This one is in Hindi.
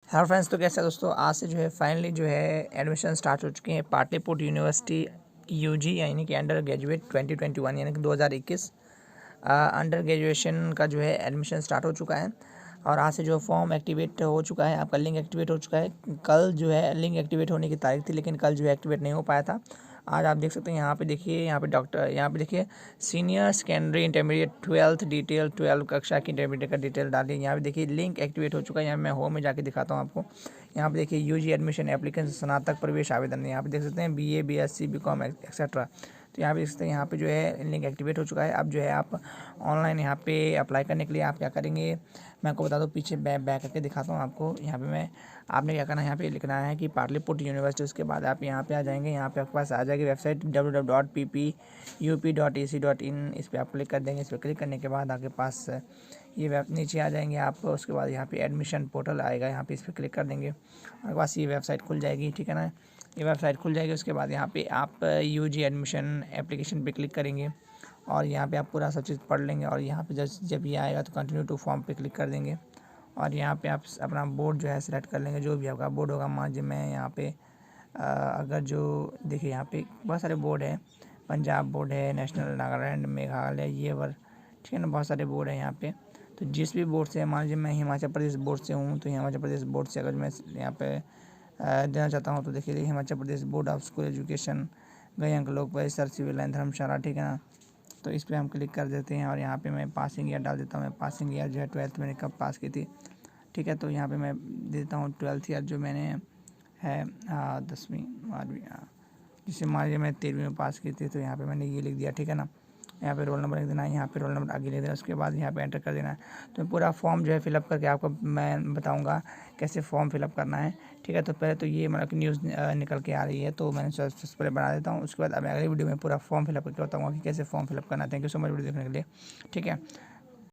हेलो फ्रेंड्स, तो कैसे दोस्तों, आज से जो है फाइनली जो है एडमिशन स्टार्ट हो चुके हैं पाटलिपुत्र यूनिवर्सिटी यूजी यानी कि अंडर ग्रेजुएट 2021 यानी कि 2021 अंडर ग्रेजुएशन का जो है एडमिशन स्टार्ट हो चुका है। और आज से जो फॉर्म एक्टिवेट हो चुका है, आपका लिंक एक्टिवेट हो चुका है। कल जो है लिंक एक्टिवेट होने की तारीख थी, लेकिन कल जो है एक्टिवेट नहीं हो पाया था। आज आप देख सकते हैं यहाँ पे देखिए, यहाँ पे देखिए senior secondary intermediate 12th detail 12 कक्षा की इंटरमीडिएट का डिटेल डालिए। यहाँ पे देखिए लिंक एक्टिवेट हो चुका है। यहाँ मैं होम में जाके दिखाता हूँ आपको। यहाँ पे देखिए यूजी एडमिशन एप्लीकेशन स्नातक प्रवेश आवेदन, यहाँ पे देख सकते हैं BA B.sc B.com एक्सेट्रा। तो यहाँ पे देख सकते हैं, यहाँ पे जो है लिंक एक्टिवेट हो चुका है। अब जो है आप ऑनलाइन यहाँ पे अप्लाई करने के लिए आप क्या करेंगे, मैं आपको बता दूँ। पीछे बैक करके दिखाता हूँ आपको। यहाँ पे आपने क्या करना है, यहाँ पे लिखना है कि पाटलिपुत्र यूनिवर्सिटी। उसके बाद आप यहाँ पे आ जाएंगे। यहाँ पे आपके पास आ जाएगी वेबसाइट www.ppup.ac.in। इस पर आप क्लिक कर देंगे। इस पर क्लिक करने के बाद आपके पास ये नीचे आ जाएंगे आप। उसके बाद यहाँ पे एडमिशन पोर्टल आएगा, यहाँ पे इस पर क्लिक कर देंगे। आपके पास ये वेबसाइट खुल जाएगी, ठीक है ना। ये वेबसाइट खुल जाएगी। उसके बाद यहाँ पे आप यूजी एडमिशन एप्लीकेशन पे क्लिक करेंगे और यहाँ पे आप पूरा सब चीज़ पढ़ लेंगे। और यहाँ पे जब ये आएगा तो कंटिन्यू टू फॉर्म पे क्लिक कर देंगे। और यहाँ पे आप अपना बोर्ड जो है सिलेक्ट कर लेंगे, जो भी आपका बोर्ड होगा। मान लीजिए मैं यहाँ पे अगर जो देखिए यहाँ पे बहुत सारे बोर्ड है, पंजाब बोर्ड है, नेशनल नागालैंड मेघालय ये वर, ठीक है ना, बहुत सारे बोर्ड है यहाँ पे। तो जिस भी बोर्ड से, मान लीजिए मैं हिमाचल प्रदेश बोर्ड से हूँ, तो हिमाचल प्रदेश बोर्ड से अगर मैं यहाँ पे देना चाहता हूँ तो देखिए Himachal Pradesh board of school education गयंक लोक परिसर सिविल लाइन धर्मशाला, ठीक है ना। तो इस पर हम क्लिक कर देते हैं और यहाँ पे मैं पासिंग ईयर डाल देता हूँ। मैं पासिंग ईयर जो है 12th मैंने कब पास की थी, ठीक है। तो यहाँ पे मैं देता हूँ 12th ईयर जो मैंने है 10वीं 12वीं, जिससे मान लीजिए मैं 13वीं में पास की थी। तो यहाँ पे मैंने ये लिख दिया, ठीक है ना। यहाँ पे रोल नंबर लिख देना है, यहाँ पे रोल नंबर आगे लिख देना। उसके बाद यहाँ पे एंटर कर देना है। तो पूरा फॉर्म जो है फिलअप करके आपको मैं बताऊँगा कैसे फॉर्म फिलअप करना है, ठीक है। तो पहले तो ये मतलब कि न्यूज़ निकल के आ रही है, तो मैंने सबसे पहले बना देता हूँ। उसके बाद अब अगली वीडियो में पूरा फॉर्म फिलअप करके बताऊँगा कि कैसे फॉर्म फिलअप करना है। Thank you so much video देखने के लिए, ठीक है।